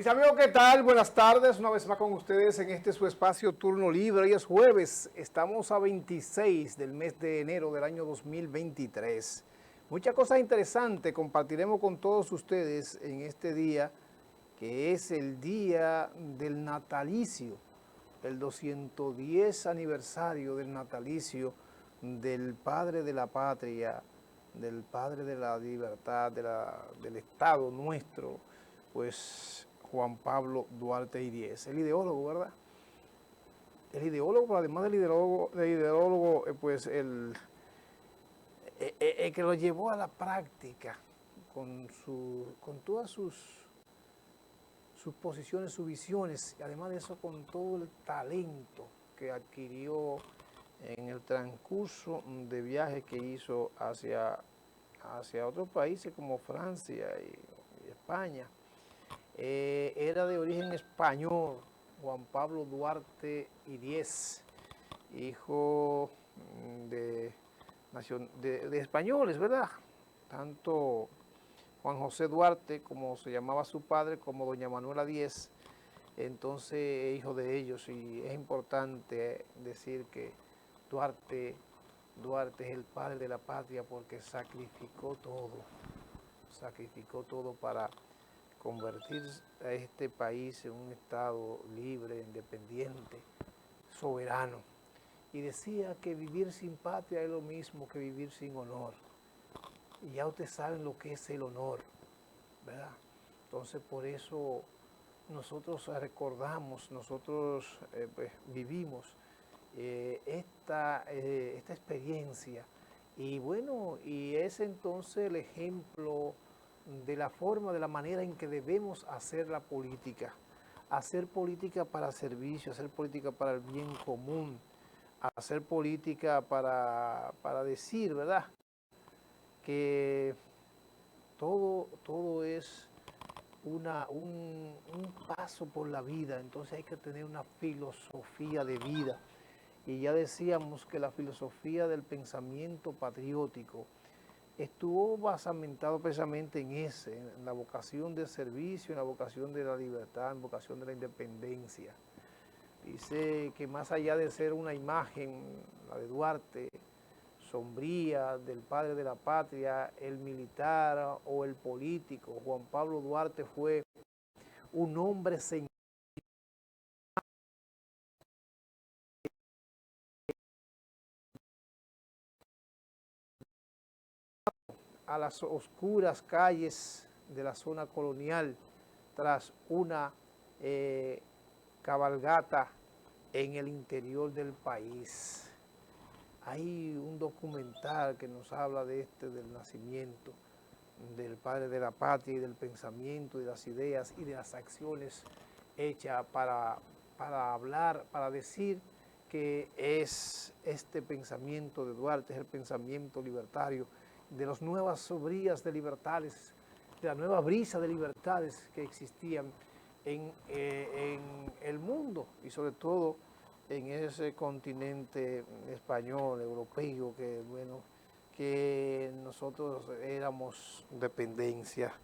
Mis amigos, ¿qué tal? Buenas tardes, una vez más con ustedes en este su espacio Turno Libre. Hoy es jueves, estamos a 26 del mes de enero del año 2023. Muchas cosas interesantes compartiremos con todos ustedes en este día, que es el día del natalicio, el 210 aniversario del natalicio del padre de la patria, del padre de la libertad, del Estado nuestro, pues Juan Pablo Duarte Idiez, el ideólogo, ¿verdad? El ideólogo, pero además del ideólogo pues el que lo llevó a la práctica con todas sus posiciones, sus visiones, y además de eso con todo el talento que adquirió en el transcurso de viajes que hizo hacia otros países como Francia y España. Era de origen español, Juan Pablo Duarte Idiez, hijo de españoles, ¿verdad? Tanto Juan José Duarte, como se llamaba su padre, como doña Manuela Díez, entonces hijo de ellos. Y es importante decir que Duarte es el padre de la patria porque sacrificó todo para convertir a este país en un estado libre, independiente, soberano. Y decía que vivir sin patria es lo mismo que vivir sin honor. Y ya ustedes saben lo que es el honor, ¿verdad? Entonces por eso nosotros recordamos, nosotros pues, vivimos esta experiencia. Y bueno, y es entonces el ejemplo de la forma, de la manera en que debemos hacer la política. Hacer política para servicio, hacer política para el bien común, hacer política para decir, ¿verdad?, que todo es un paso por la vida. Entonces hay que tener una filosofía de vida. Y ya decíamos que la filosofía del pensamiento patriótico estuvo basamentado precisamente en la vocación de servicio, en la vocación de la libertad, en la vocación de la independencia. Dice que más allá de ser una imagen, la de Duarte, sombría del padre de la patria, el militar o el político, Juan Pablo Duarte fue un hombre sencillo, a las oscuras calles de la zona colonial tras una cabalgata en el interior del país. Hay un documental que nos habla del nacimiento del padre de la patria y del pensamiento, de las ideas y de las acciones hechas para hablar, para decir que es este pensamiento de Duarte, es el pensamiento libertario, de las nuevas sobrías de libertades, de la nueva brisa de libertades que existían en el mundo y sobre todo en ese continente español, europeo, que bueno, que nosotros éramos dependencia.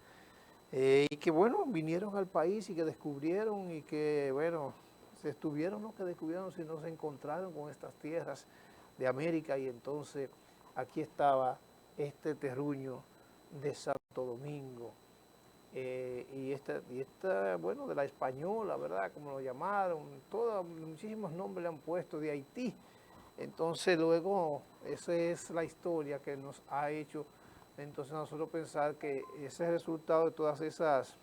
Y que bueno, vinieron al país y que descubrieron y que bueno, se estuvieron los que descubrieron, si no se encontraron con estas tierras de América, y entonces aquí estaba este terruño de Santo Domingo. Y esta, bueno, de la española, ¿verdad?, como lo llamaron, muchísimos nombres le han puesto, de Haití. Entonces luego, esa es la historia que nos ha hecho entonces nosotros pensar que ese es el resultado de todas esas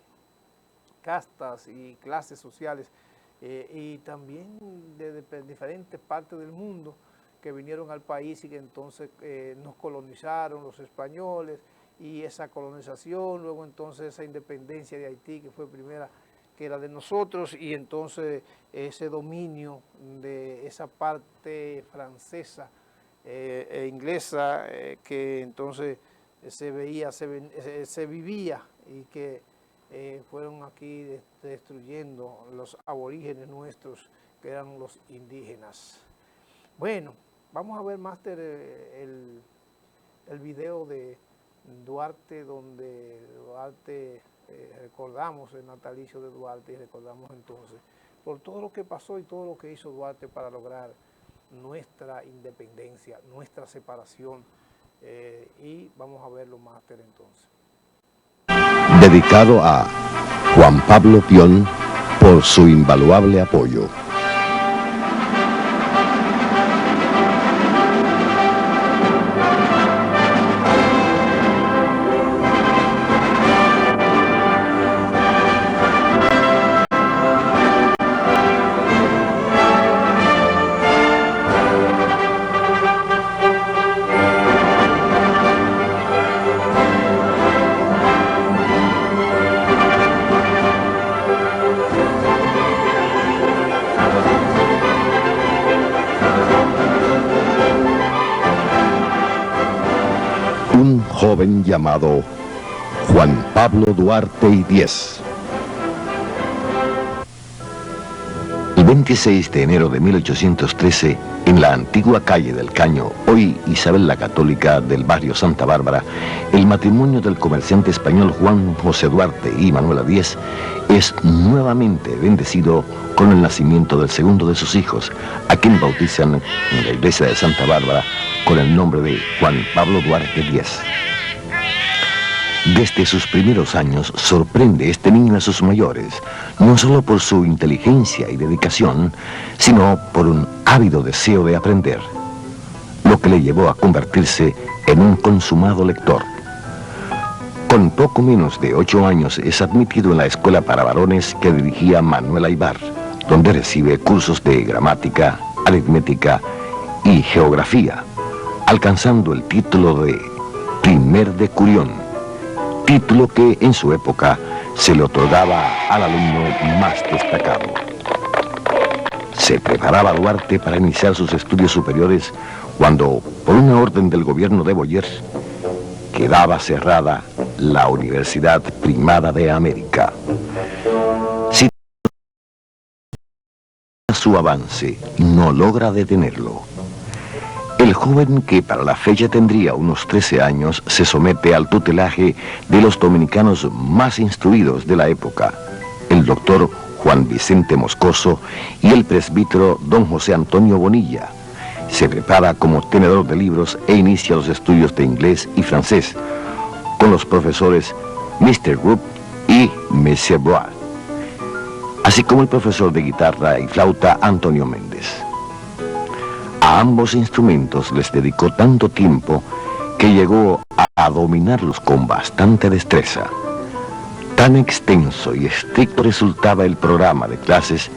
castas y clases sociales y también de diferentes partes del mundo que vinieron al país y que entonces nos colonizaron los españoles, y esa colonización, luego entonces esa independencia de Haití que fue primera que era de nosotros, y entonces ese dominio de esa parte francesa e inglesa que entonces se vivía y que fueron aquí destruyendo los aborígenes nuestros, que eran los indígenas. Bueno, vamos a ver, Máster, el video de Duarte, donde Duarte recordamos el natalicio de Duarte y recordamos entonces por todo lo que pasó y todo lo que hizo Duarte para lograr nuestra independencia, nuestra separación, y vamos a verlo máster entonces. Dedicado a Juan Pablo Pion por su invaluable apoyo. Un joven llamado Juan Pablo Duarte y Diez. El 26 de enero de 1813, en la antigua calle del Caño, hoy Isabel la Católica, del barrio Santa Bárbara, el matrimonio del comerciante español Juan José Duarte y Manuela Díez es nuevamente bendecido con el nacimiento del segundo de sus hijos, a quien bautizan en la iglesia de Santa Bárbara con el nombre de Juan Pablo Duarte Díez. Desde sus primeros años sorprende este niño a sus mayores, no solo por su inteligencia y dedicación, sino por un ávido deseo de aprender, lo que le llevó a convertirse en un consumado lector. Con poco menos de 8 años es admitido en la escuela para varones que dirigía Manuel Aybar, donde recibe cursos de gramática, aritmética y geografía, alcanzando el título de primer decurión, título que en su época se le otorgaba al alumno más destacado. Se preparaba Duarte para iniciar sus estudios superiores cuando, por una orden del gobierno de Boyer, quedaba cerrada la Universidad Primada de América. Si su avance no logra detenerlo, el joven, que para la fecha tendría unos 13 años, se somete al tutelaje de los dominicanos más instruidos de la época, el doctor Juan Vicente Moscoso y el presbítero don José Antonio Bonilla. Se prepara como tenedor de libros e inicia los estudios de inglés y francés con los profesores Mr. Group y Monsieur Bois, así como el profesor de guitarra y flauta Antonio Méndez. A ambos instrumentos les dedicó tanto tiempo que llegó a dominarlos con bastante destreza. Tan extenso y estricto resultaba el programa de clases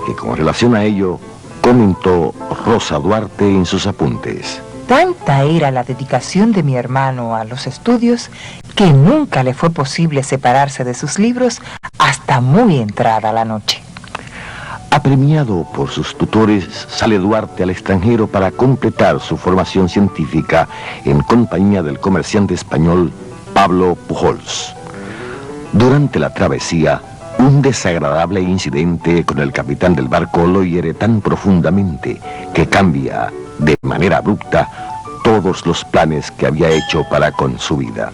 que, con relación a ello, comentó Rosa Duarte en sus apuntes. Tanta era la dedicación de mi hermano a los estudios que nunca le fue posible separarse de sus libros hasta muy entrada la noche. Apremiado por sus tutores, sale Duarte al extranjero para completar su formación científica en compañía del comerciante español Pablo Pujols. Durante la travesía, un desagradable incidente con el capitán del barco lo hiere tan profundamente que cambia de manera abrupta todos los planes que había hecho para con su vida.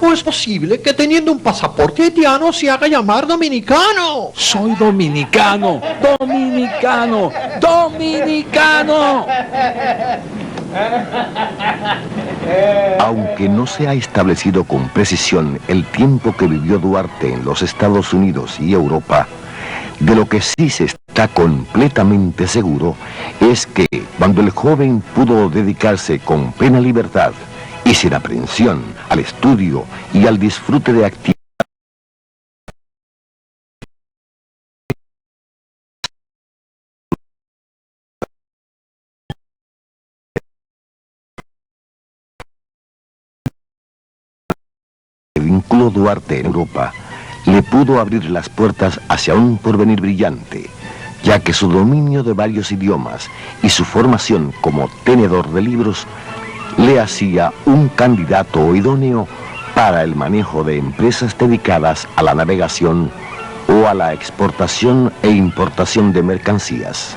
¿O es posible que teniendo un pasaporte haitiano se haga llamar dominicano? Soy dominicano, dominicano, dominicano. Aunque no se ha establecido con precisión el tiempo que vivió Duarte en los Estados Unidos y Europa, de lo que sí se está completamente seguro es que cuando el joven pudo dedicarse con plena libertad y sin aprensión al estudio y al disfrute de actividades que vinculó Duarte en Europa, le pudo abrir las puertas hacia un porvenir brillante, ya que su dominio de varios idiomas y su formación como tenedor de libros le hacía un candidato idóneo para el manejo de empresas dedicadas a la navegación o a la exportación e importación de mercancías.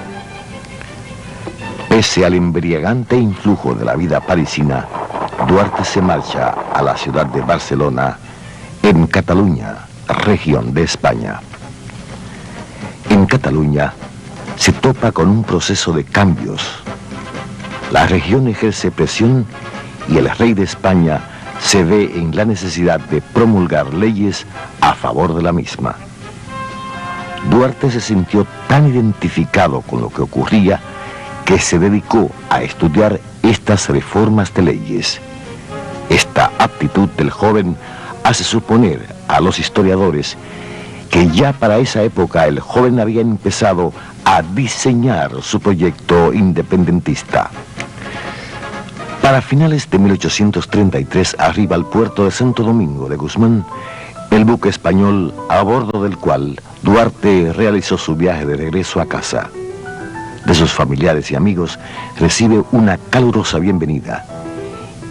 Pese al embriagante influjo de la vida parisina, Duarte se marcha a la ciudad de Barcelona, en Cataluña, región de España. En Cataluña se topa con un proceso de cambios. La región ejerce presión y el rey de España se ve en la necesidad de promulgar leyes a favor de la misma. Duarte se sintió tan identificado con lo que ocurría que se dedicó a estudiar estas reformas de leyes. Esta aptitud del joven hace suponer a los historiadores que ya para esa época el joven había empezado a diseñar su proyecto independentista. Para finales de 1833 arriba al puerto de Santo Domingo de Guzmán el buque español a bordo del cual Duarte realizó su viaje de regreso a casa. De sus familiares y amigos recibe una calurosa bienvenida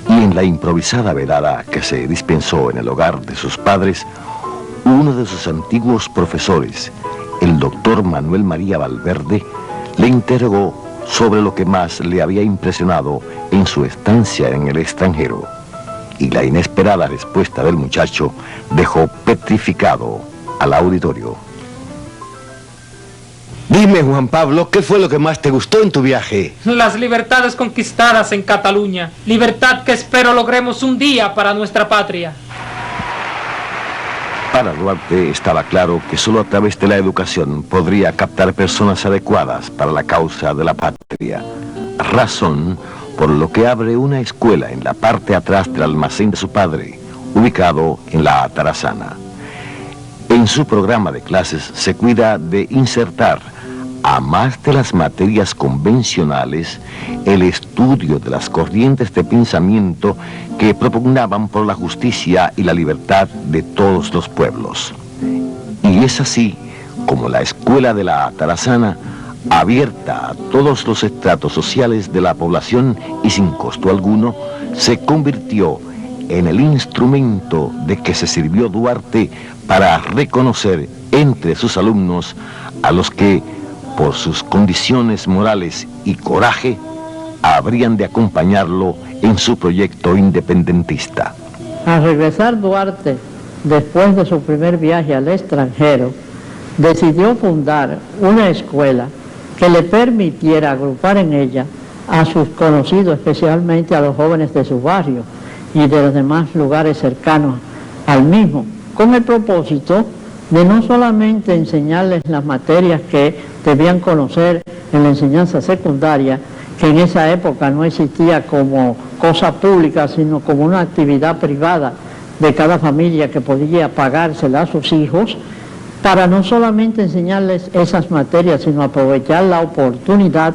y en la improvisada velada que se dispensó en el hogar de sus padres, uno de sus antiguos profesores, el doctor Manuel María Valverde, le interrogó sobre lo que más le había impresionado en su estancia en el extranjero, y la inesperada respuesta del muchacho dejó petrificado al auditorio. Dime, Juan Pablo, ¿qué fue lo que más te gustó en tu viaje? Las libertades conquistadas en Cataluña, libertad que espero logremos un día para nuestra patria. Para Duarte estaba claro que solo a través de la educación podría captar personas adecuadas para la causa de la patria. Razón por lo que abre una escuela en la parte atrás del almacén de su padre, ubicado en la Atarazaná. En su programa de clases se cuida de insertar, a más de las materias convencionales, el estudio de las corrientes de pensamiento que propugnaban por la justicia y la libertad de todos los pueblos. Y es así como la escuela de la Atarazaná, abierta a todos los estratos sociales de la población y sin costo alguno, se convirtió en el instrumento de que se sirvió Duarte para reconocer entre sus alumnos a los que, por sus condiciones morales y coraje, habrían de acompañarlo en su proyecto independentista. Al regresar Duarte, después de su primer viaje al extranjero, decidió fundar una escuela que le permitiera agrupar en ella a sus conocidos, especialmente a los jóvenes de su barrio y de los demás lugares cercanos al mismo, con el propósito de no solamente enseñarles las materias que debían conocer en la enseñanza secundaria, que en esa época no existía como cosa pública, sino como una actividad privada de cada familia que podía pagársela a sus hijos, para no solamente enseñarles esas materias, sino aprovechar la oportunidad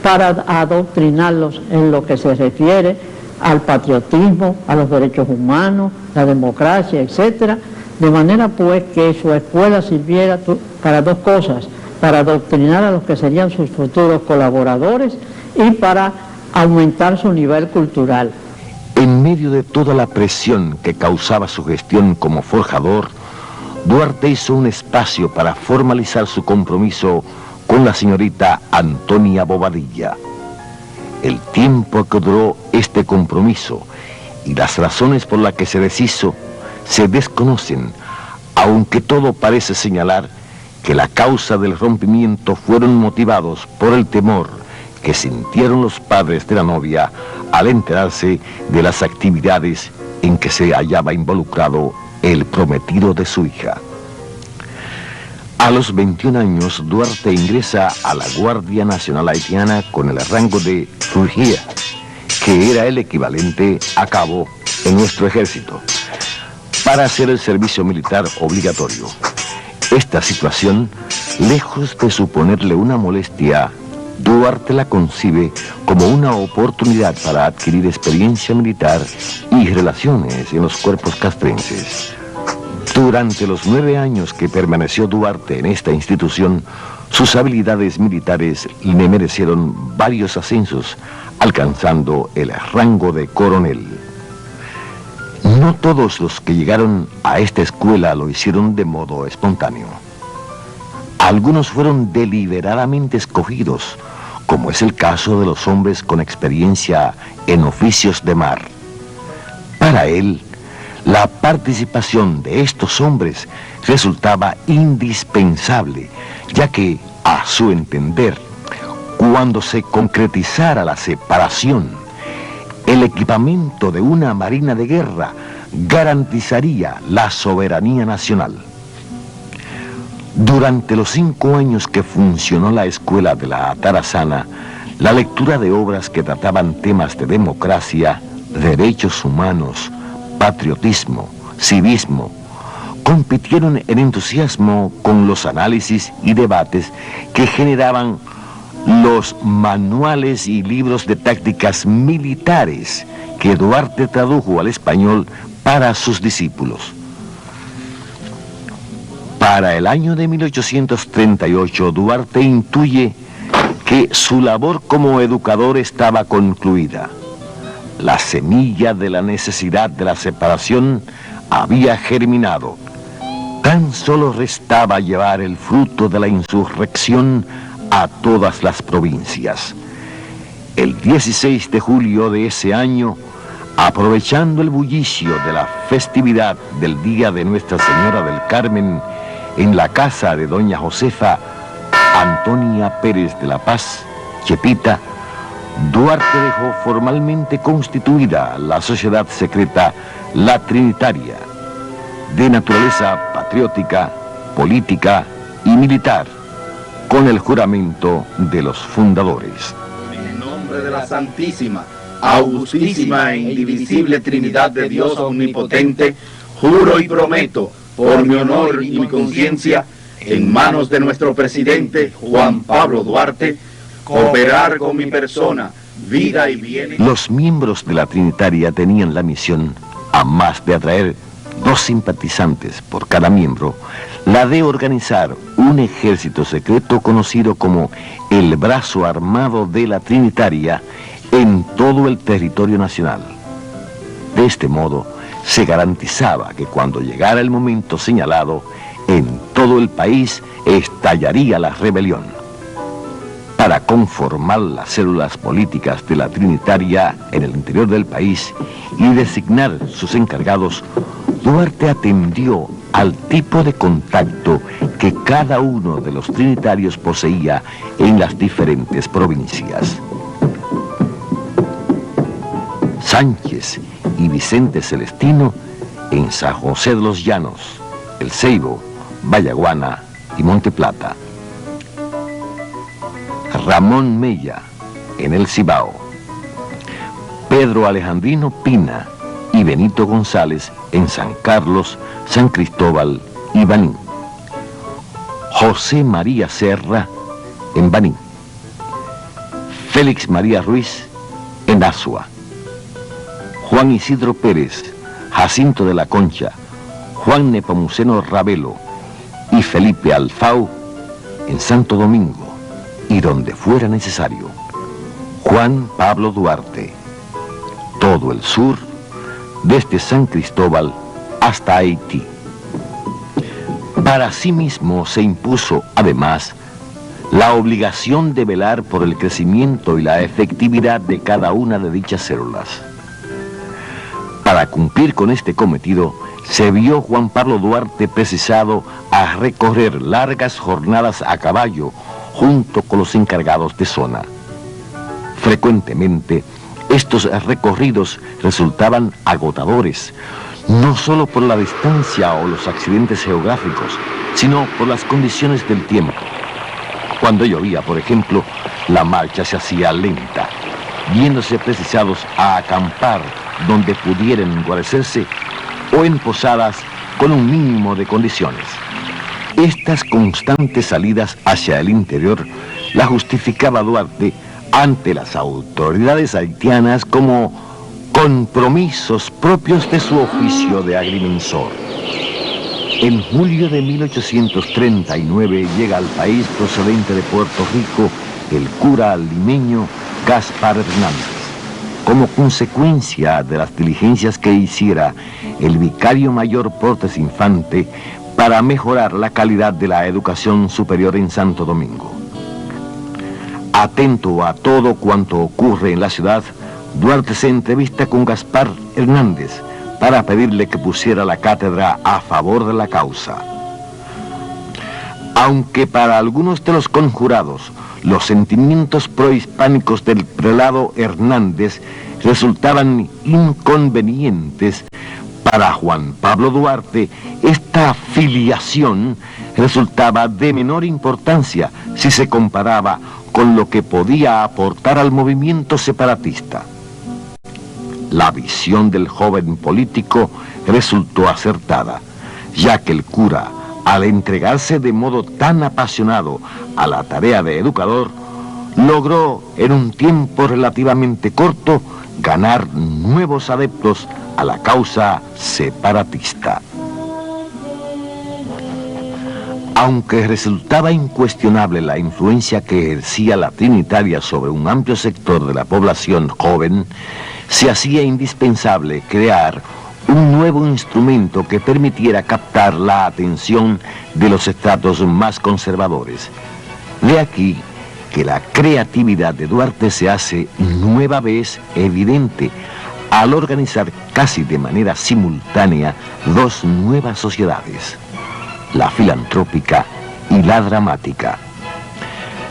para adoctrinarlos en lo que se refiere al patriotismo, a los derechos humanos, la democracia, etcétera, de manera pues que su escuela sirviera para dos cosas: para adoctrinar a los que serían sus futuros colaboradores y para aumentar su nivel cultural. En medio de toda la presión que causaba su gestión como forjador, Duarte hizo un espacio para formalizar su compromiso con la señorita Antonia Bobadilla. El tiempo que duró este compromiso y las razones por las que se deshizo se desconocen, aunque todo parece señalar que la causa del rompimiento fueron motivados por el temor que sintieron los padres de la novia al enterarse de las actividades en que se hallaba involucrado el prometido de su hija. A los 21 años, Duarte ingresa a la Guardia Nacional Haitiana con el rango de Fourrier, que era el equivalente a cabo en nuestro ejército, para hacer el servicio militar obligatorio. Esta situación, lejos de suponerle una molestia, Duarte la concibe como una oportunidad para adquirir experiencia militar y relaciones en los cuerpos castrenses. Durante los 9 años que permaneció Duarte en esta institución, sus habilidades militares le merecieron varios ascensos, alcanzando el rango de coronel. No todos los que llegaron a esta escuela lo hicieron de modo espontáneo. Algunos fueron deliberadamente escogidos, como es el caso de los hombres con experiencia en oficios de mar. Para él, La participación de estos hombres resultaba indispensable, ya que, a su entender, cuando se concretizara la separación, el equipamiento de una marina de guerra garantizaría la soberanía nacional. Durante los 5 años que funcionó la escuela de la Atarazaná, la lectura de obras que trataban temas de democracia, derechos humanos, patriotismo, civismo, compitieron en entusiasmo con los análisis y debates que generaban los manuales y libros de tácticas militares que Duarte tradujo al español para sus discípulos. Para el año de 1838, Duarte intuye que su labor como educador estaba concluida. La semilla de la necesidad de la separación había germinado. Tan solo restaba llevar el fruto de la insurrección a todas las provincias. El 16 de julio de ese año, aprovechando el bullicio de la festividad del Día de Nuestra Señora del Carmen, en la casa de doña Josefa Antonia Pérez de la Paz, Chepita, Duarte dejó formalmente constituida la sociedad secreta La Trinitaria, de naturaleza patriótica, política y militar, con el juramento de los fundadores. En nombre de la Santísima, Augustísima e Indivisible Trinidad de Dios Omnipotente, juro y prometo, por mi honor y mi conciencia, en manos de nuestro presidente Juan Pablo Duarte, cooperar con mi persona, vida y bienes. Los miembros de la Trinitaria tenían la misión, a más de atraer 2 simpatizantes por cada miembro, la de organizar un ejército secreto conocido como el Brazo Armado de la Trinitaria en todo el territorio nacional. De este modo, se garantizaba que cuando llegara el momento señalado, en todo el país estallaría la rebelión. Para conformar las células políticas de la Trinitaria en el interior del país y designar sus encargados, Duarte atendió al tipo de contacto que cada uno de los trinitarios poseía en las diferentes provincias. Sánchez y Vicente Celestino en San José de los Llanos, El Ceibo, Vallaguana y Monte Plata. Ramón Mella en El Cibao. Pedro Alejandrino Pina y Benito González en San Carlos, San Cristóbal y Baní. José María Serra en Baní. Félix María Ruiz en Azua. Juan Isidro Pérez, Jacinto de la Concha, Juan Nepomuceno Ravelo y Felipe Alfau en Santo Domingo y donde fuera necesario. Juan Pablo Duarte, todo el sur, desde San Cristóbal hasta Haití. Para sí mismo se impuso, además, la obligación de velar por el crecimiento y la efectividad de cada una de dichas células. Para cumplir con este cometido, se vio Juan Pablo Duarte precisado a recorrer largas jornadas a caballo junto con los encargados de zona. Frecuentemente, estos recorridos resultaban agotadores, no solo por la distancia o los accidentes geográficos, sino por las condiciones del tiempo. Cuando llovía, por ejemplo, la marcha se hacía lenta, viéndose precisados a acampar donde pudieran guarecerse o en posadas con un mínimo de condiciones. Estas constantes salidas hacia el interior la justificaba Duarte ante las autoridades haitianas como compromisos propios de su oficio de agrimensor. En julio de 1839 llega al país procedente de Puerto Rico el cura limeño Gaspar Hernández. Como consecuencia de las diligencias que hiciera el vicario mayor Portes Infante para mejorar la calidad de la educación superior en Santo Domingo. Atento a todo cuanto ocurre en la ciudad, Duarte se entrevista con Gaspar Hernández para pedirle que pusiera la cátedra a favor de la causa. Aunque para algunos de los conjurados los sentimientos prohispánicos del prelado Hernández resultaban inconvenientes, para Juan Pablo Duarte esta filiación resultaba de menor importancia si se comparaba con lo que podía aportar al movimiento separatista. La visión del joven político resultó acertada, ya que el cura, al entregarse de modo tan apasionado a la tarea de educador, logró en un tiempo relativamente corto ganar nuevos adeptos a la causa separatista. Aunque resultaba incuestionable la influencia que ejercía la Trinitaria sobre un amplio sector de la población joven, se hacía indispensable crear un nuevo instrumento que permitiera captar la atención de los estratos más conservadores. De aquí que la creatividad de Duarte se hace nueva vez evidente al organizar casi de manera simultánea dos nuevas sociedades, la filantrópica y la dramática.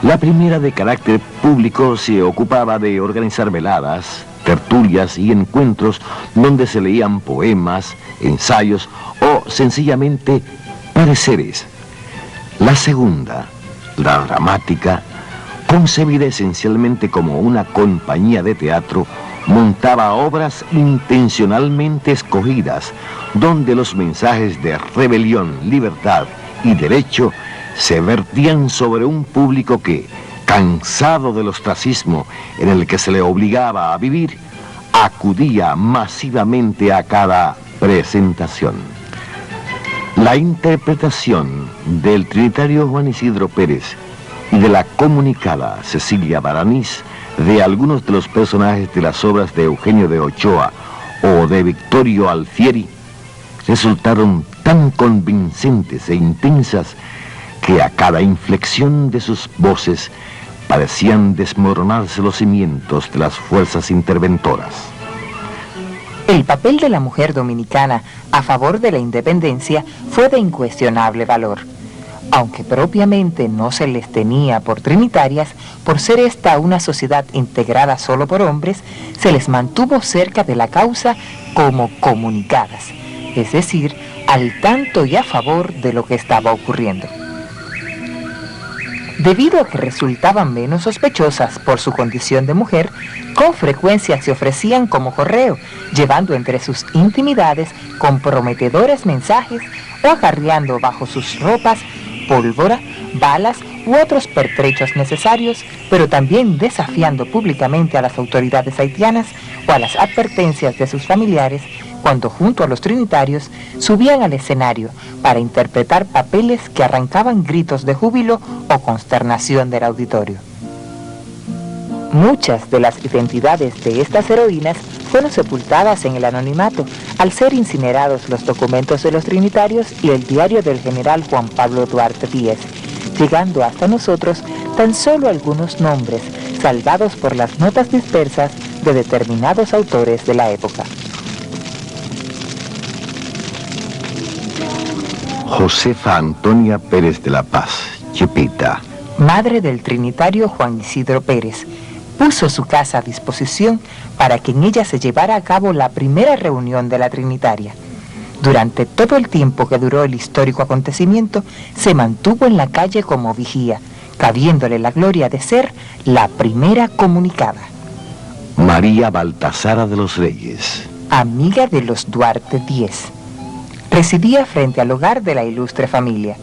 La primera, de carácter público, se ocupaba de organizar veladas, tertulias y encuentros donde se leían poemas, ensayos o sencillamente pareceres. La segunda, la dramática, concebida esencialmente como una compañía de teatro, montaba obras intencionalmente escogidas, donde los mensajes de rebelión, libertad y derecho se vertían sobre un público que, cansado del ostracismo en el que se le obligaba a vivir, acudía masivamente a cada presentación. La interpretación del trinitario Juan Isidro Pérez y de la comunicada Cecilia Baranís de algunos de los personajes de las obras de Eugenio de Ochoa o de Victorio Alfieri resultaron tan convincentes e intensas que a cada inflexión de sus voces parecían desmoronarse los cimientos de las fuerzas interventoras. El papel de la mujer dominicana a favor de la independencia fue de incuestionable valor. Aunque propiamente no se les tenía por trinitarias, por ser esta una sociedad integrada solo por hombres, se les mantuvo cerca de la causa como comunicadas, es decir, al tanto y a favor de lo que estaba ocurriendo. Debido a que resultaban menos sospechosas por su condición de mujer, con frecuencia se ofrecían como correo, llevando entre sus intimidades comprometedores mensajes o acarreando bajo sus ropas pólvora, balas u otros pertrechos necesarios, pero también desafiando públicamente a las autoridades haitianas o a las advertencias de sus familiares cuando junto a los trinitarios subían al escenario para interpretar papeles que arrancaban gritos de júbilo o consternación del auditorio. Muchas de las identidades de estas heroínas fueron sepultadas en el anonimato al ser incinerados los documentos de los trinitarios y el diario del general Juan Pablo Duarte Díez, llegando hasta nosotros tan solo algunos nombres salvados por las notas dispersas de determinados autores de la época. Josefa Antonia Pérez de la Paz, Chepita, madre del trinitario Juan Isidro Pérez, puso su casa a disposición para que en ella se llevara a cabo la primera reunión de la Trinitaria. Durante todo el tiempo que duró el histórico acontecimiento, se mantuvo en la calle como vigía, cabiéndole la gloria de ser la primera comunicada. María Baltasara de los Reyes, amiga de los Duarte Díez, residía frente al hogar de la ilustre familia.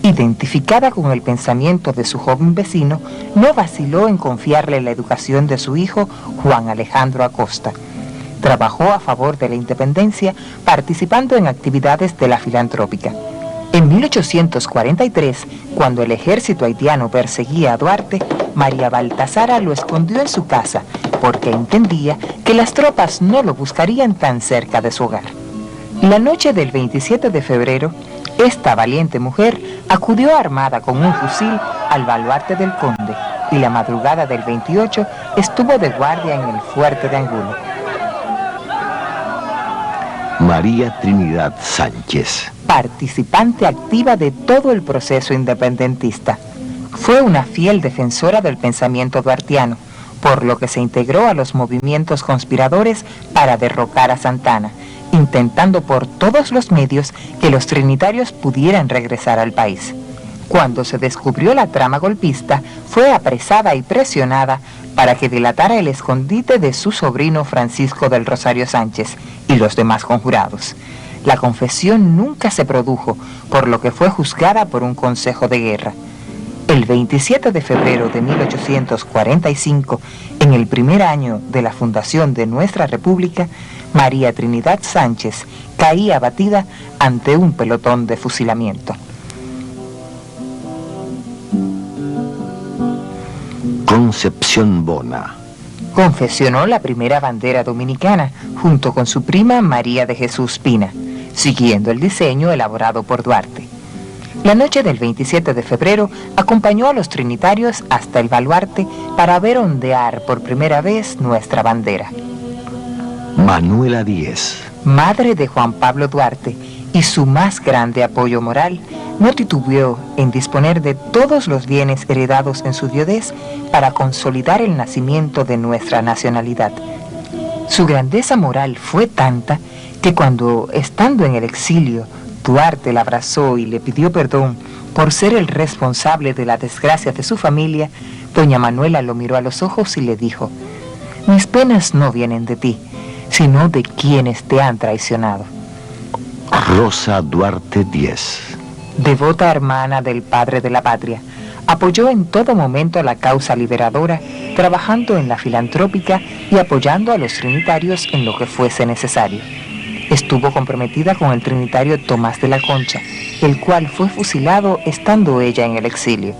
Identificada con el pensamiento de su joven vecino, no vaciló en confiarle la educación de su hijo Juan Alejandro Acosta. Trabajó a favor de la independencia, participando en actividades de la filantrópica. En 1843, cuando el ejército haitiano perseguía a Duarte, María Baltasara lo escondió en su casa, porque entendía que las tropas no lo buscarían tan cerca de su hogar. La noche del 27 de febrero, esta valiente mujer acudió armada con un fusil al baluarte del conde y la madrugada del 28 estuvo de guardia en el fuerte de Angulo. María Trinidad Sánchez. Participante activa de todo el proceso independentista. Fue una fiel defensora del pensamiento duartiano, por lo que se integró a los movimientos conspiradores para derrocar a Santana, intentando por todos los medios que los trinitarios pudieran regresar al país. Cuando se descubrió la trama golpista, fue apresada y presionada para que delatara el escondite de su sobrino Francisco del Rosario Sánchez y los demás conjurados. La confesión nunca se produjo, por lo que fue juzgada por un consejo de guerra. El 27 de febrero de 1845, en el primer año de la fundación de nuestra República, María Trinidad Sánchez caía abatida ante un pelotón de fusilamiento. Concepción Bona. Confesionó la primera bandera dominicana junto con su prima María de Jesús Pina, siguiendo el diseño elaborado por Duarte. La noche del 27 de febrero acompañó a los trinitarios hasta el baluarte para ver ondear por primera vez nuestra bandera. Manuela Díez. Madre de Juan Pablo Duarte y su más grande apoyo moral, no titubeó en disponer de todos los bienes heredados en su viudez para consolidar el nacimiento de nuestra nacionalidad. Su grandeza moral fue tanta que cuando, estando en el exilio, Duarte la abrazó y le pidió perdón por ser el responsable de la desgracia de su familia, doña Manuela lo miró a los ojos y le dijo: «Mis penas no vienen de ti, sino de quienes te han traicionado». Rosa Duarte Díez. Devota hermana del padre de la patria, apoyó en todo momento la causa liberadora, trabajando en la filantrópica y apoyando a los trinitarios en lo que fuese necesario. Estuvo comprometida con el trinitario Tomás de la Concha, el cual fue fusilado estando ella en el exilio.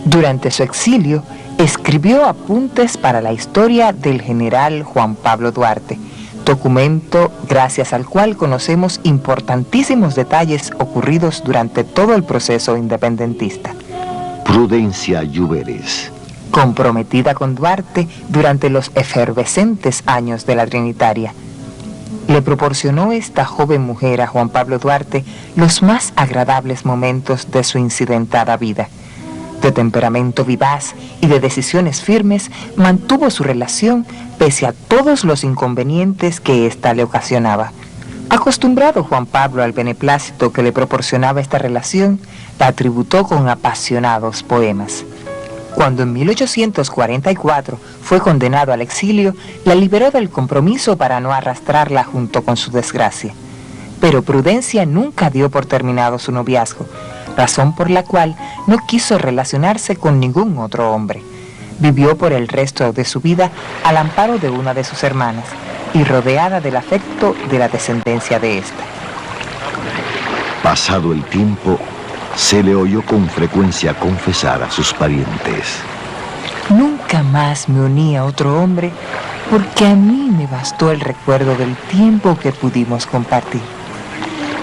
Durante su exilio, escribió apuntes para la historia del general Juan Pablo Duarte, documento gracias al cual conocemos importantísimos detalles ocurridos durante todo el proceso independentista. Prudencia Lluveres. Comprometida con Duarte durante los efervescentes años de la Trinitaria, le proporcionó esta joven mujer a Juan Pablo Duarte los más agradables momentos de su incidentada vida. De temperamento vivaz y de decisiones firmes, mantuvo su relación pese a todos los inconvenientes que ésta le ocasionaba. Acostumbrado Juan Pablo al beneplácito que le proporcionaba esta relación, la tributó con apasionados poemas. Cuando en 1844 fue condenado al exilio, la liberó del compromiso para no arrastrarla junto con su desgracia. Pero Prudencia nunca dio por terminado su noviazgo, razón por la cual no quiso relacionarse con ningún otro hombre. Vivió por el resto de su vida al amparo de una de sus hermanas y rodeada del afecto de la descendencia de ésta. Pasado el tiempo, se le oyó con frecuencia confesar a sus parientes: «Nunca más me uní a otro hombre porque a mí me bastó el recuerdo del tiempo que pudimos compartir.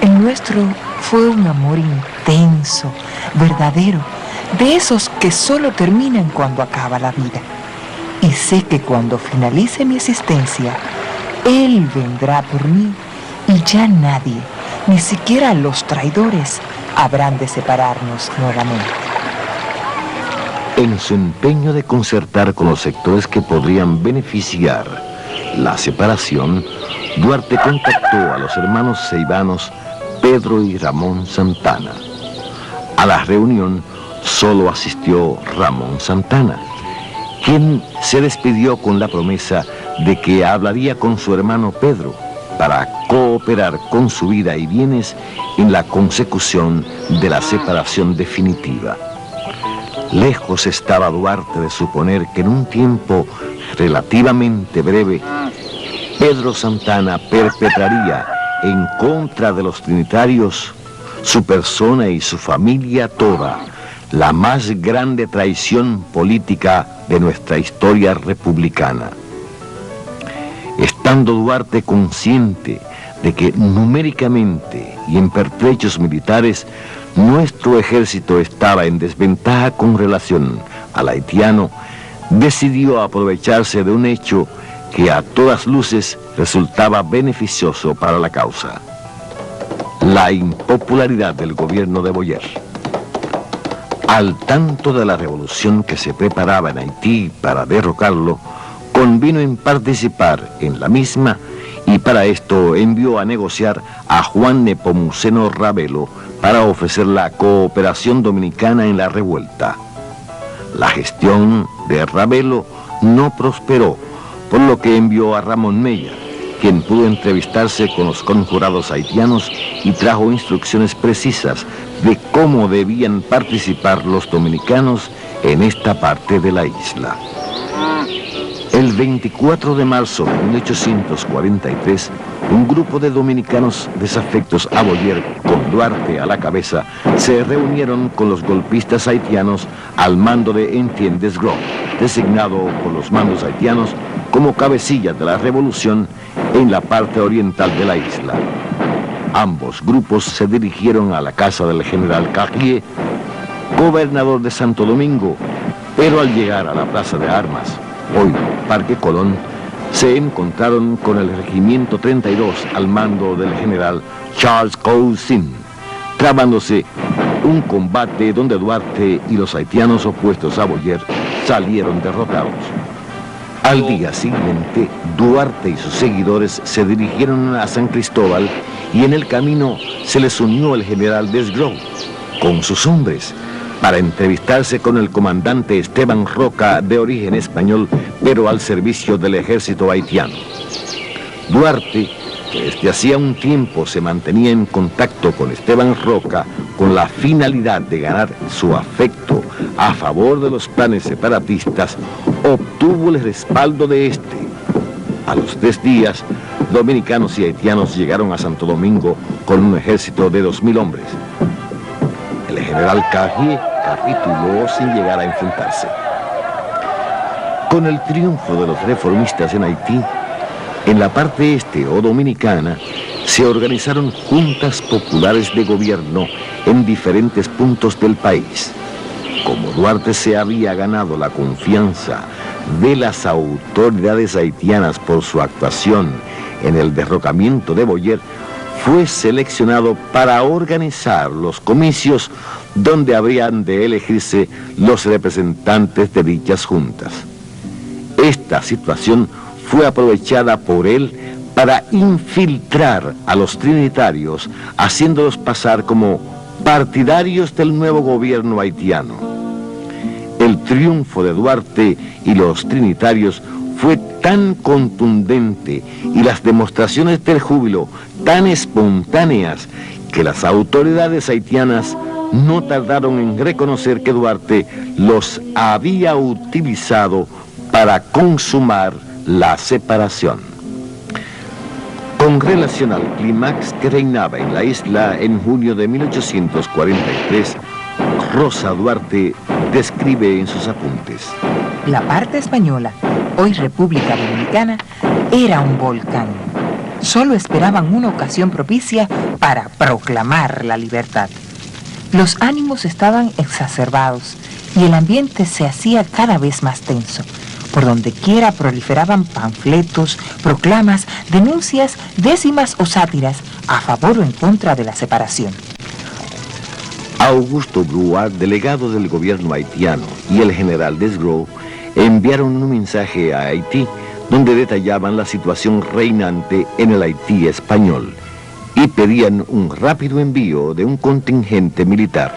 El nuestro fue un amor intenso, verdadero, de esos que solo terminan cuando acaba la vida. Y sé que cuando finalice mi existencia, Él vendrá por mí y ya nadie, ni siquiera los traidores, habrán de separarnos nuevamente». En su empeño de concertar con los sectores que podrían beneficiar la separación, Duarte contactó a los hermanos ceibanos Pedro y Ramón Santana. A la reunión solo asistió Ramón Santana, quien se despidió con la promesa de que hablaría con su hermano Pedro para cooperar con su vida y bienes en la consecución de la separación definitiva. Lejos estaba Duarte de suponer que en un tiempo relativamente breve, Pedro Santana perpetraría en contra de los trinitarios, su persona y su familia toda, la más grande traición política de nuestra historia republicana. Estando Duarte consciente de que numéricamente y en pertrechos militares nuestro ejército estaba en desventaja con relación al haitiano, decidió aprovecharse de un hecho que a todas luces resultaba beneficioso para la causa: la impopularidad del gobierno de Boyer. Al tanto de la revolución que se preparaba en Haití para derrocarlo, convino en participar en la misma, y para esto envió a negociar a Juan Nepomuceno Ravelo para ofrecer la cooperación dominicana en la revuelta. La gestión de Ravelo no prosperó, por lo que envió a Ramón Mella, quien pudo entrevistarse con los conjurados haitianos y trajo instrucciones precisas de cómo debían participar los dominicanos en esta parte de la isla. El 24 de marzo de 1843, un grupo de dominicanos desafectos a Boyer, con Duarte a la cabeza, se reunieron con los golpistas haitianos al mando de Etienne Desgros, designado por los mandos haitianos como cabecilla de la revolución en la parte oriental de la isla. Ambos grupos se dirigieron a la casa del general Carrier, gobernador de Santo Domingo, pero al llegar a la plaza de armas, hoy Parque Colón, se encontraron con el regimiento 32 al mando del general Charles Cousin, trabándose un combate donde Duarte y los haitianos opuestos a Boyer salieron derrotados. Al día siguiente, Duarte y sus seguidores se dirigieron a San Cristóbal y en el camino se les unió el general Desgros con sus hombres para entrevistarse con el comandante Esteban Roca, de origen español, pero al servicio del ejército haitiano. Duarte, que desde hacía un tiempo se mantenía en contacto con Esteban Roca con la finalidad de ganar su afecto a favor de los planes separatistas, obtuvo el respaldo de este. A los 3 días, dominicanos y haitianos llegaron a Santo Domingo con un ejército de 2.000 hombres. El general Carrier capituló sin llegar a enfrentarse. Con el triunfo de los reformistas en Haití, en la parte este o dominicana, se organizaron juntas populares de gobierno en diferentes puntos del país. Como Duarte se había ganado la confianza de las autoridades haitianas por su actuación en el derrocamiento de Boyer, fue seleccionado para organizar los comicios donde habrían de elegirse los representantes de dichas juntas. Esta situación fue aprovechada por él para infiltrar a los trinitarios, haciéndolos pasar como partidarios del nuevo gobierno haitiano. El triunfo de Duarte y los trinitarios fue tan contundente y las demostraciones del júbilo tan espontáneas que las autoridades haitianas no tardaron en reconocer que Duarte los había utilizado para consumar la separación. Con relación al clímax que reinaba en la isla en junio de 1843, Rosa Duarte describe en sus apuntes: la parte española, hoy República Dominicana, era un volcán. Solo esperaban una ocasión propicia para proclamar la libertad. Los ánimos estaban exacerbados y el ambiente se hacía cada vez más tenso. Por donde quiera proliferaban panfletos, proclamas, denuncias, décimas o sátiras a favor o en contra de la separación. Augusto Bruard, delegado del gobierno haitiano, y el general Desgros enviaron un mensaje a Haití donde detallaban la situación reinante en el Haití español y pedían un rápido envío de un contingente militar.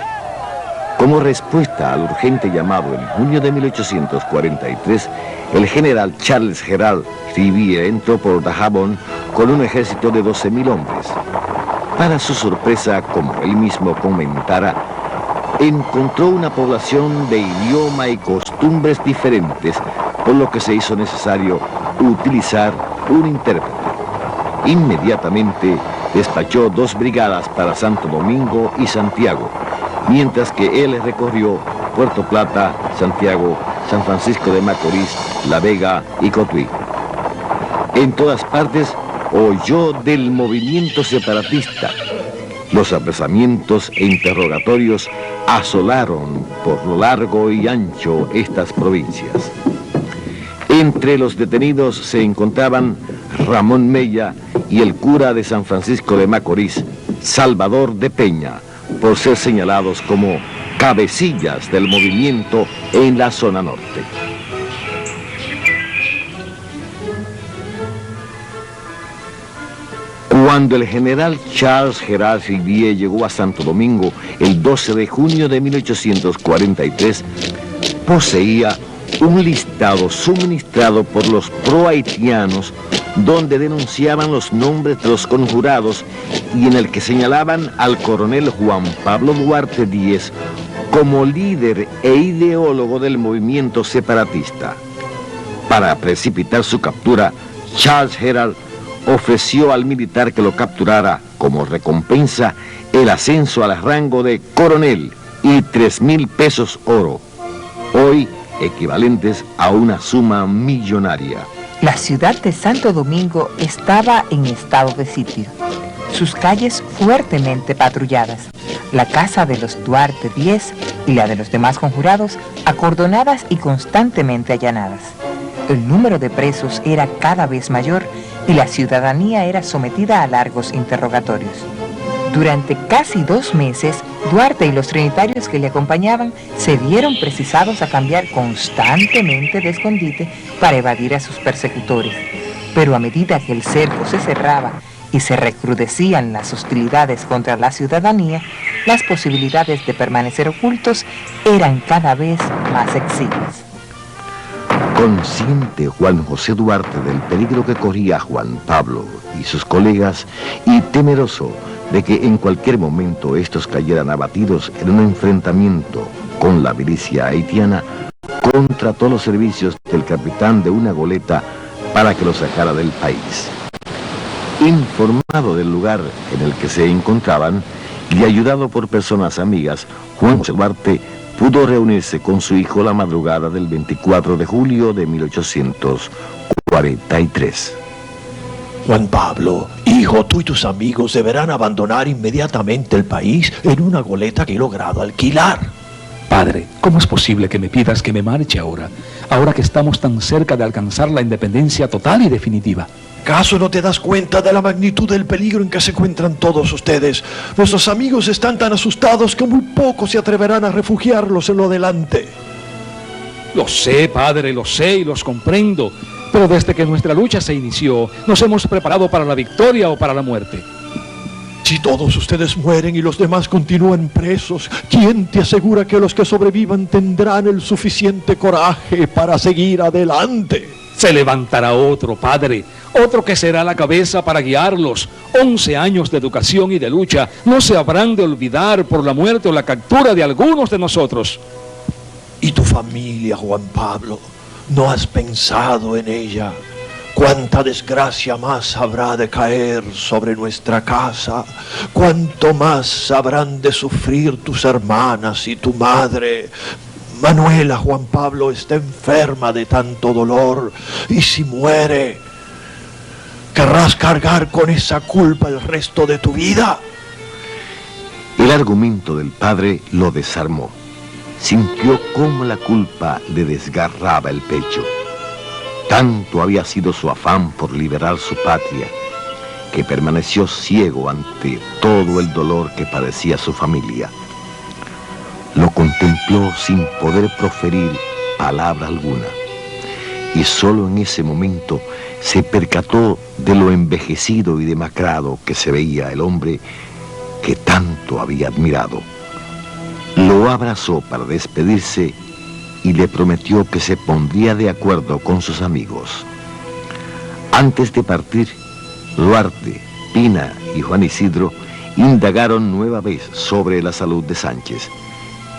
Como respuesta al urgente llamado en junio de 1843, el general Charles Gerald Riviere entró por Dajabón con un ejército de 12.000 hombres. Para su sorpresa, como él mismo comentara, encontró una población de idioma y costumbres diferentes, por lo que se hizo necesario utilizar un intérprete. Inmediatamente despachó 2 brigadas para Santo Domingo y Santiago, mientras que él recorrió Puerto Plata, Santiago, San Francisco de Macorís, La Vega y Cotuí. En todas partes oyó del movimiento separatista. Los apresamientos e interrogatorios asolaron por lo largo y ancho estas provincias. Entre los detenidos se encontraban Ramón Mella y el cura de San Francisco de Macorís, Salvador de Peña, por ser señalados como cabecillas del movimiento en la zona norte. Cuando el general Charles Gerard Rivier llegó a Santo Domingo el 12 de junio de 1843, poseía un listado suministrado por los pro-haitianos donde denunciaban los nombres de los conjurados y en el que señalaban al coronel Juan Pablo Duarte Díez como líder e ideólogo del movimiento separatista. Para precipitar su captura, Charles Gerard ofreció al militar que lo capturara como recompensa el ascenso al rango de coronel y 3,000 pesos oro, hoy equivalentes a una suma millonaria. La ciudad de Santo Domingo estaba en estado de sitio. Sus calles fuertemente patrulladas, la casa de los Duarte Díez y la de los demás conjurados acordonadas y constantemente allanadas. El número de presos era cada vez mayor y la ciudadanía era sometida a largos interrogatorios. Durante casi 2 meses, Duarte y los trinitarios que le acompañaban se vieron precisados a cambiar constantemente de escondite para evadir a sus persecutores. Pero a medida que el cerco se cerraba y se recrudecían las hostilidades contra la ciudadanía, las posibilidades de permanecer ocultos eran cada vez más exiguas. Consciente Juan José Duarte del peligro que corría Juan Pablo y sus colegas y temeroso de que en cualquier momento estos cayeran abatidos en un enfrentamiento con la milicia haitiana, contrató los servicios del capitán de una goleta para que lo sacara del país. Informado del lugar en el que se encontraban y ayudado por personas amigas, Juan José Duarte pudo reunirse con su hijo la madrugada del 24 de julio de 1843. Juan Pablo, hijo, tú y tus amigos deberán abandonar inmediatamente el país en una goleta que he logrado alquilar. Padre, ¿cómo es posible que me pidas que me marche ahora que estamos tan cerca de alcanzar la independencia total y definitiva? ¿Acaso no te das cuenta de la magnitud del peligro en que se encuentran todos ustedes? Nuestros amigos están tan asustados que muy pocos se atreverán a refugiarlos en lo delante. Lo sé, padre, lo sé y los comprendo. Pero desde que nuestra lucha se inició, nos hemos preparado para la victoria o para la muerte. Si todos ustedes mueren y los demás continúan presos, ¿quién te asegura que los que sobrevivan tendrán el suficiente coraje para seguir adelante? Se levantará otro, padre, otro que será la cabeza para guiarlos. 11 años de educación y de lucha no se habrán de olvidar por la muerte o la captura de algunos de nosotros. ¿Y tu familia, Juan Pablo? ¿No has pensado en ella? ¿Cuánta desgracia más habrá de caer sobre nuestra casa? ¿Cuánto más habrán de sufrir tus hermanas y tu madre? Manuela, Juan Pablo, está enferma de tanto dolor, y si muere, ¿querrás cargar con esa culpa el resto de tu vida? El argumento del padre lo desarmó. Sintió cómo la culpa le desgarraba el pecho. Tanto había sido su afán por liberar su patria, que permaneció ciego ante todo el dolor que padecía su familia. Lo contempló sin poder proferir palabra alguna, y solo en ese momento se percató de lo envejecido y demacrado que se veía el hombre que tanto había admirado. Lo abrazó para despedirse y le prometió que se pondría de acuerdo con sus amigos. Antes de partir, Duarte, Pina y Juan Isidro indagaron nueva vez sobre la salud de Sánchez,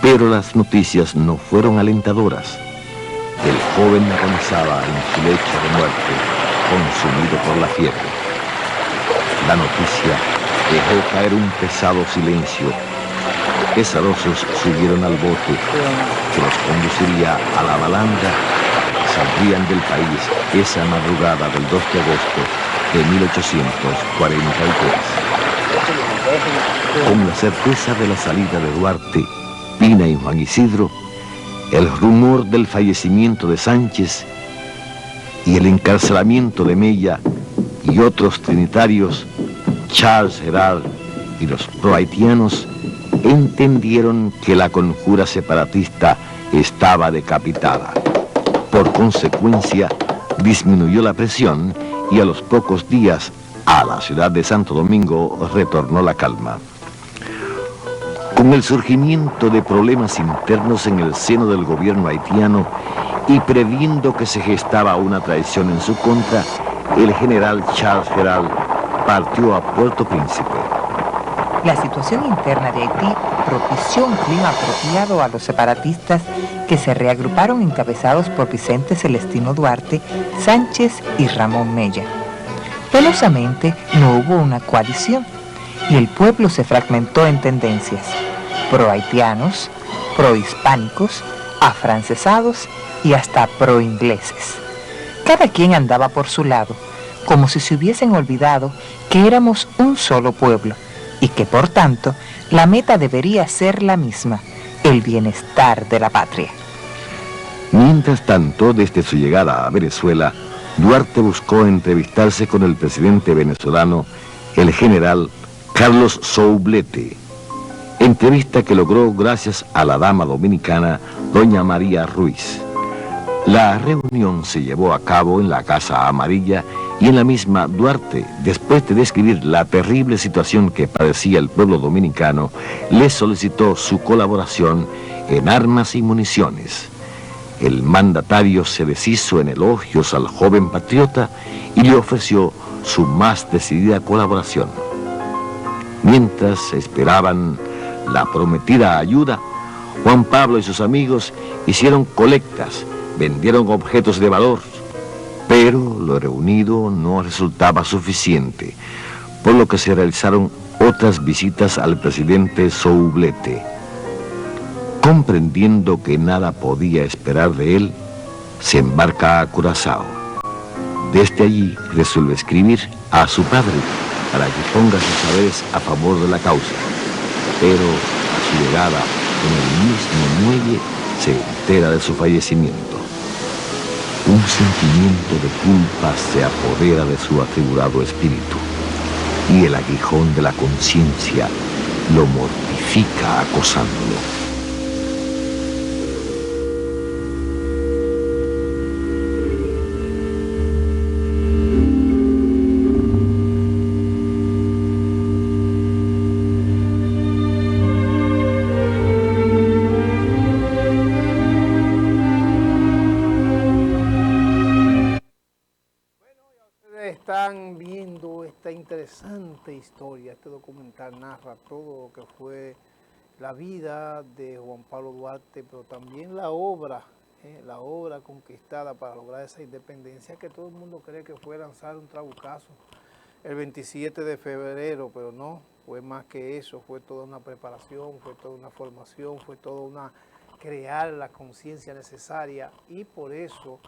pero las noticias no fueron alentadoras. El joven agonizaba en su lecho de muerte, consumido por la fiebre. La noticia dejó caer un pesado silencio. Pesarosos subieron al bote que los conduciría a la Balanga. Saldrían del país esa madrugada del 2 de agosto de 1843. Con la certeza de la salida de Duarte, Pina y Juan Isidro, el rumor del fallecimiento de Sánchez y el encarcelamiento de Mella y otros trinitarios, Charles Herald y los pro-haitianos entendieron que la conjura separatista estaba decapitada. Por consecuencia, disminuyó la presión y a los pocos días a la ciudad de Santo Domingo retornó la calma. Con el surgimiento de problemas internos en el seno del gobierno haitiano y previendo que se gestaba una traición en su contra, el general Charles Herald partió a Puerto Príncipe. La situación interna de Haití propició un clima apropiado a los separatistas que se reagruparon encabezados por Vicente Celestino Duarte, Sánchez y Ramón Mella. Pelosamente no hubo una coalición y el pueblo se fragmentó en tendencias: pro-haitianos, pro-hispánicos, afrancesados y hasta pro-ingleses. Cada quien andaba por su lado, como si se hubiesen olvidado que éramos un solo pueblo y que por tanto la meta debería ser la misma: el bienestar de la patria. Mientras tanto, desde su llegada a Venezuela, Duarte buscó entrevistarse con el presidente venezolano, el general Carlos Soublette, entrevista que logró gracias a la dama dominicana doña María Ruiz. La reunión se llevó a cabo en la Casa Amarilla y en la misma Duarte, después de describir la terrible situación que padecía el pueblo dominicano, le solicitó su colaboración en armas y municiones. El mandatario se deshizo en elogios al joven patriota y le ofreció su más decidida colaboración. Mientras esperaban la prometida ayuda, Juan Pablo y sus amigos hicieron colectas, vendieron objetos de valor, pero lo reunido no resultaba suficiente, por lo que se realizaron otras visitas al presidente Soublette. Comprendiendo que nada podía esperar de él, se embarca a Curazao. Desde allí resuelve escribir a su padre para que ponga sus saberes a favor de la causa, pero a su llegada en el mismo muelle se entera de su fallecimiento. Un sentimiento de culpa se apodera de su atribulado espíritu y el aguijón de la conciencia lo mortifica acosándolo. Están viendo esta interesante historia. Este documental narra todo lo que fue la vida de Juan Pablo Duarte, pero también la obra conquistada para lograr esa independencia, que todo el mundo cree que fue lanzar un trabucazo el 27 de febrero, pero no, fue más que eso, fue toda una preparación, fue toda una formación, fue toda una crear la conciencia necesaria, y por eso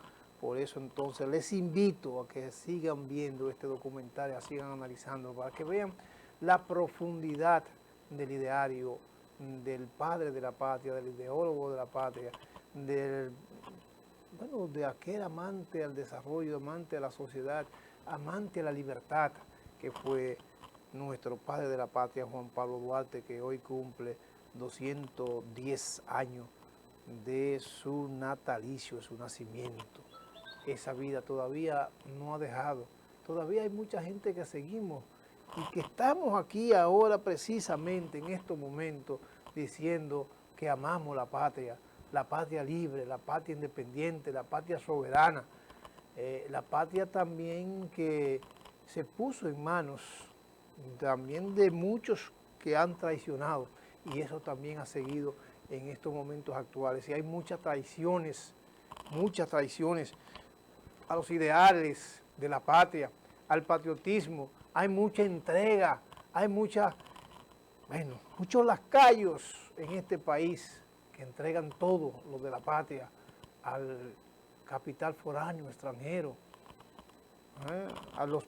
entonces les invito a que sigan viendo este documental, y sigan analizando para que vean la profundidad del ideario del padre de la patria, del ideólogo de la patria, de aquel amante al desarrollo, amante a la sociedad, amante a la libertad, que fue nuestro padre de la patria, Juan Pablo Duarte, que hoy cumple 210 años de su natalicio, de su nacimiento. Esa vida todavía no ha dejado. Todavía hay mucha gente que seguimos y que estamos aquí ahora precisamente en estos momentos diciendo que amamos la patria libre, la patria independiente, la patria soberana, la patria también que se puso en manos también de muchos que han traicionado, y eso también ha seguido en estos momentos actuales. Y hay muchas traiciones a los ideales de la patria, al patriotismo, hay mucha entrega, hay muchos lacayos en este país que entregan todo lo de la patria al capital foráneo, extranjero, a los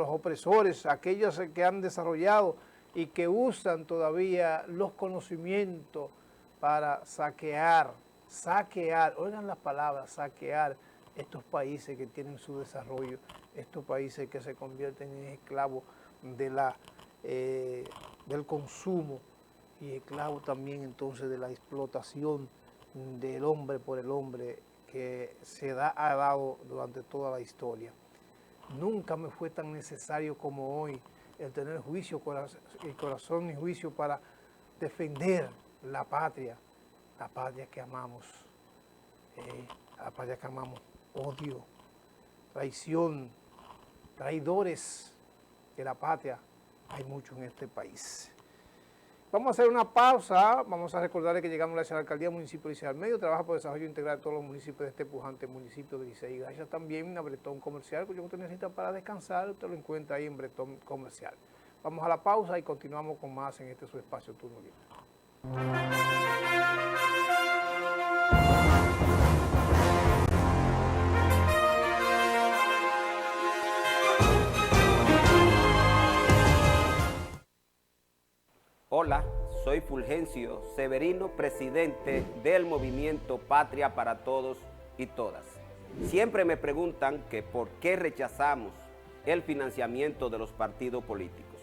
opresores, aquellos que han desarrollado y que usan todavía los conocimientos para saquear, oigan las palabras, saquear estos países que tienen su desarrollo, estos países que se convierten en esclavos del consumo y esclavos también entonces de la explotación del hombre por el hombre que ha dado durante toda la historia. Nunca me fue tan necesario como hoy el tener el corazón y juicio para defender la patria que amamos, odio, traición, traidores de la patria, hay mucho en este país. Vamos a hacer una pausa, vamos a recordarles que llegamos a la alcaldía municipio de Licey al Medio, trabaja por el desarrollo integral de todos los municipios de este pujante municipio de Licey. Gracias también a Bretón Comercial, que usted necesita para descansar, usted lo encuentra ahí en Bretón Comercial. Vamos a la pausa y continuamos con más en este su espacio Turno Libre. Hola, soy Fulgencio Severino, presidente del movimiento Patria para Todos y Todas. Siempre me preguntan que por qué rechazamos el financiamiento de los partidos políticos.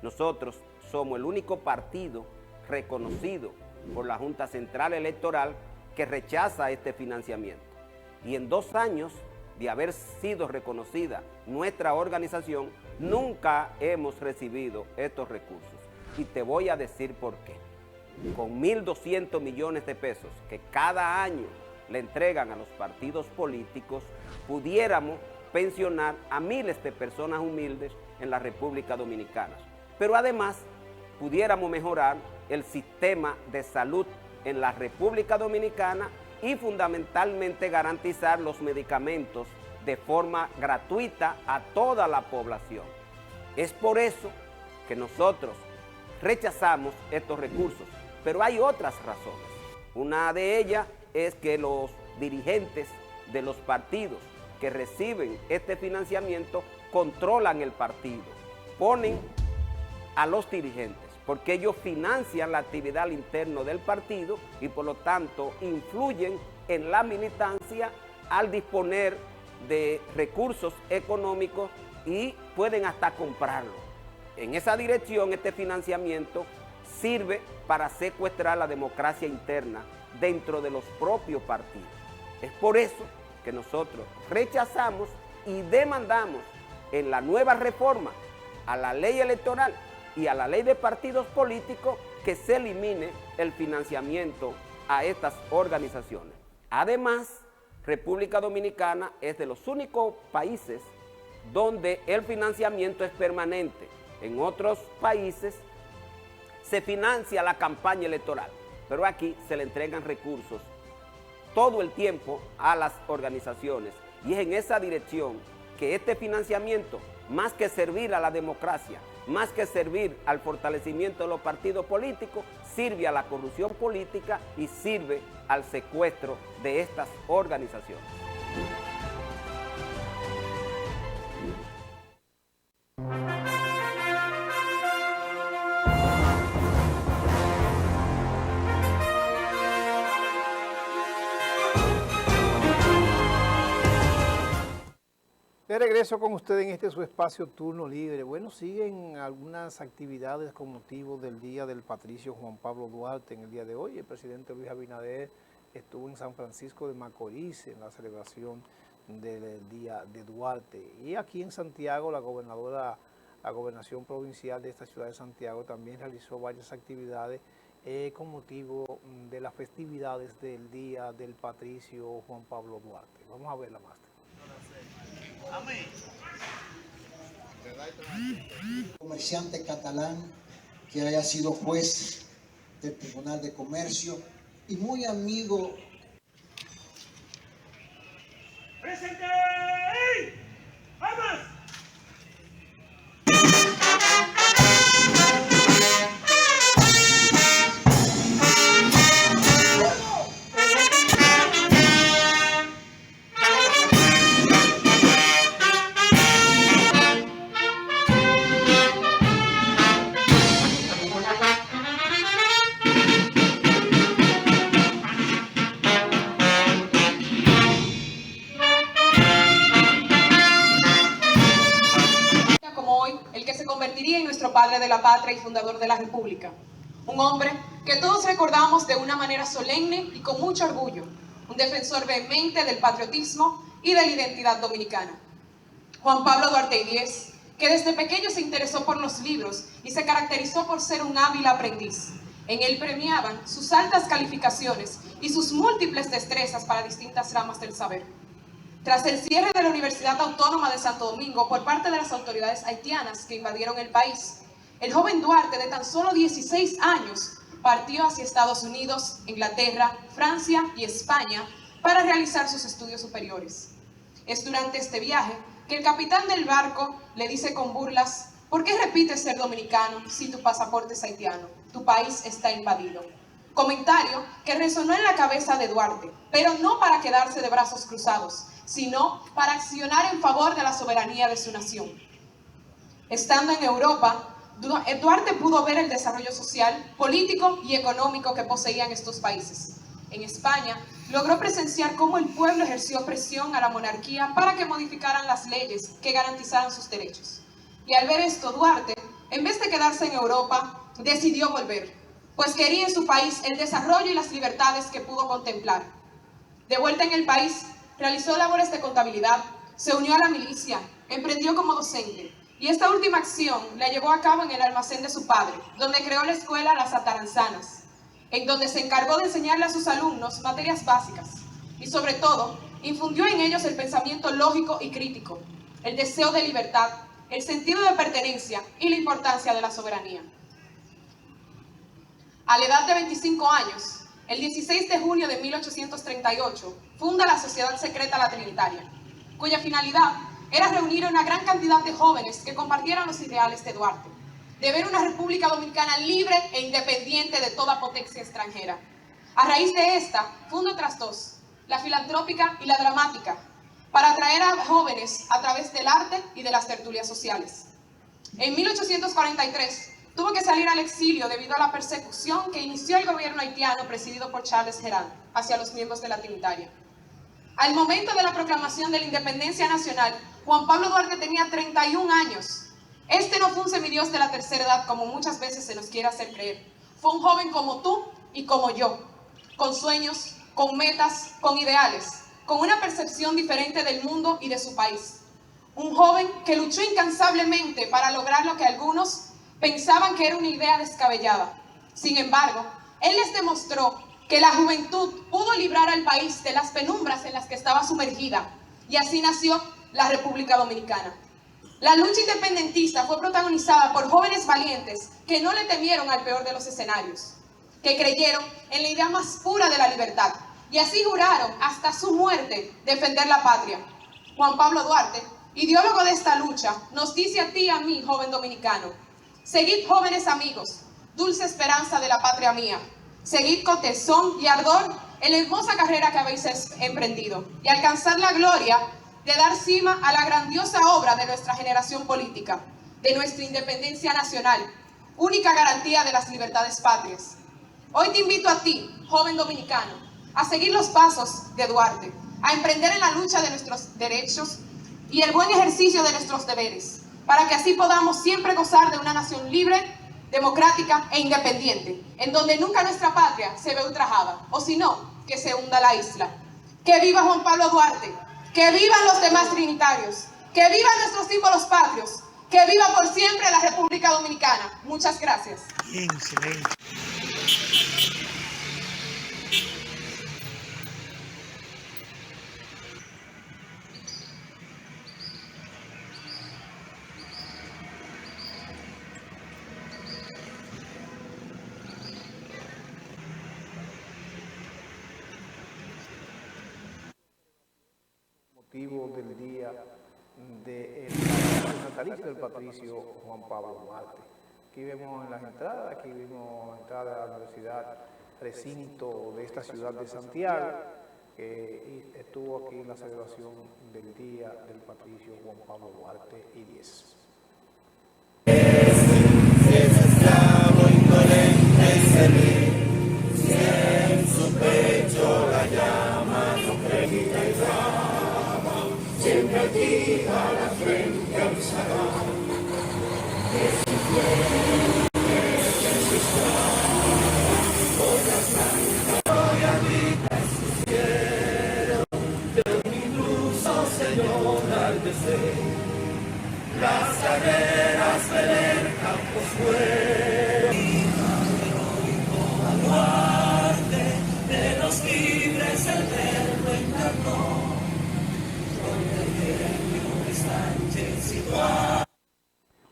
Nosotros somos el único partido reconocido por la Junta Central Electoral que rechaza este financiamiento. Y en 2 años de haber sido reconocida nuestra organización, nunca hemos recibido estos recursos. Y te voy a decir por qué. Con 1.200 millones de pesos que cada año le entregan a los partidos políticos, pudiéramos pensionar a miles de personas humildes en la República Dominicana. Pero además, pudiéramos mejorar el sistema de salud en la República Dominicana y fundamentalmente garantizar los medicamentos de forma gratuita a toda la población. Es por eso que nosotros rechazamos estos recursos, pero hay otras razones. Una de ellas es que los dirigentes de los partidos que reciben este financiamiento controlan el partido, ponen a los dirigentes, porque ellos financian la actividad al interno del partido y por lo tanto influyen en la militancia al disponer de recursos económicos y pueden hasta comprarlo. En esa dirección, este financiamiento sirve para secuestrar la democracia interna dentro de los propios partidos. Es por eso que nosotros rechazamos y demandamos en la nueva reforma a la ley electoral y a la ley de partidos políticos que se elimine el financiamiento a estas organizaciones. Además, República Dominicana es de los únicos países donde el financiamiento es permanente. En otros países se financia la campaña electoral, pero aquí se le entregan recursos todo el tiempo a las organizaciones. Y es en esa dirección que este financiamiento, más que servir a la democracia, más que servir al fortalecimiento de los partidos políticos, sirve a la corrupción política y sirve al secuestro de estas organizaciones. De regreso con ustedes en este su espacio Turno Libre. Bueno, siguen algunas actividades con motivo del Día del Patricio Juan Pablo Duarte en el día de hoy. El presidente Luis Abinader estuvo en San Francisco de Macorís en la celebración del Día de Duarte. Y aquí en Santiago, la gobernación provincial de esta ciudad de Santiago también realizó varias actividades con motivo de las festividades del Día del Patricio Juan Pablo Duarte. Vamos a verla más. Comerciante catalán que haya sido juez del Tribunal de Comercio y muy amigo. ¡Presente! ¡Vamos! de la patria y fundador de la República. Un hombre que todos recordamos de una manera solemne y con mucho orgullo, un defensor vehemente del patriotismo y de la identidad dominicana. Juan Pablo Duarte Díez, que desde pequeño se interesó por los libros y se caracterizó por ser un hábil aprendiz. En él premiaban sus altas calificaciones y sus múltiples destrezas para distintas ramas del saber. Tras el cierre de la Universidad Autónoma de Santo Domingo por parte de las autoridades haitianas que invadieron el país, el joven Duarte, de tan solo 16 años, partió hacia Estados Unidos, Inglaterra, Francia y España para realizar sus estudios superiores. Es durante este viaje que el capitán del barco le dice con burlas: ¿por qué repites ser dominicano si tu pasaporte es haitiano? Tu país está invadido. Comentario que resonó en la cabeza de Duarte, pero no para quedarse de brazos cruzados, sino para accionar en favor de la soberanía de su nación. Estando en Europa, Duarte pudo ver el desarrollo social, político y económico que poseían estos países. En España, logró presenciar cómo el pueblo ejerció presión a la monarquía para que modificaran las leyes que garantizaran sus derechos. Y al ver esto, Duarte, en vez de quedarse en Europa, decidió volver, pues quería en su país el desarrollo y las libertades que pudo contemplar. De vuelta en el país, realizó labores de contabilidad, se unió a la milicia, emprendió como docente, y esta última acción la llevó a cabo en el almacén de su padre, donde creó la escuela Las Ataranzanas, en donde se encargó de enseñarle a sus alumnos materias básicas, y sobre todo, infundió en ellos el pensamiento lógico y crítico, el deseo de libertad, el sentido de pertenencia y la importancia de la soberanía. A la edad de 25 años, el 16 de junio de 1838, funda la Sociedad Secreta La Trinitaria, cuya finalidad era reunir a una gran cantidad de jóvenes que compartieran los ideales de Duarte, de ver una República Dominicana libre e independiente de toda potencia extranjera. A raíz de esta, funda otras dos, la filantrópica y la dramática, para atraer a jóvenes a través del arte y de las tertulias sociales. En 1843, tuvo que salir al exilio debido a la persecución que inició el gobierno haitiano presidido por Charles Herán hacia los miembros de la Trinitaria. Al momento de la proclamación de la independencia nacional, Juan Pablo Duarte tenía 31 años. Este no fue un semidios de la tercera edad, como muchas veces se nos quiere hacer creer. Fue un joven como tú y como yo, con sueños, con metas, con ideales, con una percepción diferente del mundo y de su país. Un joven que luchó incansablemente para lograr lo que algunos pensaban que era una idea descabellada. Sin embargo, él les demostró que la juventud pudo librar al país de las penumbras en las que estaba sumergida, y así nació la República Dominicana. La lucha independentista fue protagonizada por jóvenes valientes que no le temieron al peor de los escenarios, que creyeron en la idea más pura de la libertad, y así juraron hasta su muerte defender la patria. Juan Pablo Duarte, ideólogo de esta lucha, nos dice a ti y a mí, joven dominicano: seguid, jóvenes amigos, dulce esperanza de la patria mía. Seguid con tesón y ardor en la hermosa carrera que habéis emprendido y alcanzad la gloria de dar cima a la grandiosa obra de nuestra generación política, de nuestra independencia nacional, única garantía de las libertades patrias. Hoy te invito a ti, joven dominicano, a seguir los pasos de Duarte, a emprender en la lucha de nuestros derechos y el buen ejercicio de nuestros deberes, para que así podamos siempre gozar de una nación libre, democrática e independiente, en donde nunca nuestra patria se ve ultrajada, o si no, que se hunda la isla. ¡Que viva Juan Pablo Duarte! ¡Que vivan los demás trinitarios! ¡Que vivan nuestros símbolos patrios! ¡Que viva por siempre la República Dominicana! Muchas gracias. Bien, excelente. Motivo del día del natalicio del patricio Juan Pablo Duarte. Aquí vemos en las entradas, aquí vimos la entrada de la universidad, recinto de esta ciudad de Santiago, que estuvo aquí en la celebración del día del patricio Juan Pablo Duarte y Díez. Si en su pecho la llama no cremita y rama, siempre altiva la frente alzará, que su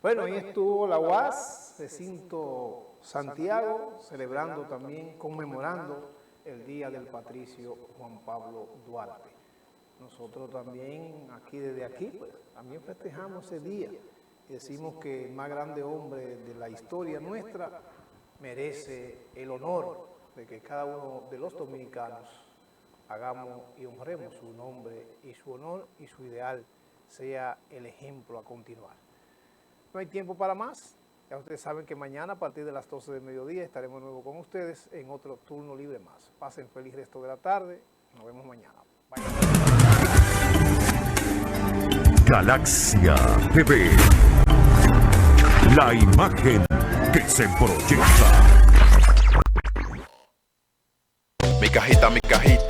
Bueno, ahí estuvo la UAS, recinto Santiago, celebrando también, conmemorando el Día del Patricio Juan Pablo Duarte. Nosotros también, desde aquí, pues, también festejamos ese día y decimos que el más grande hombre de la historia nuestra merece el honor de que cada uno de los dominicanos hagamos y honremos su nombre y su honor y su ideal sea el ejemplo a continuar. No hay tiempo para más. Ya ustedes saben que mañana a partir de las 12 del mediodía estaremos de nuevo con ustedes en otro turno libre más. Pasen feliz resto de la tarde. Nos vemos mañana. Bye. Galaxia TV. La imagen que se proyecta. Mi cajita, mi cajita.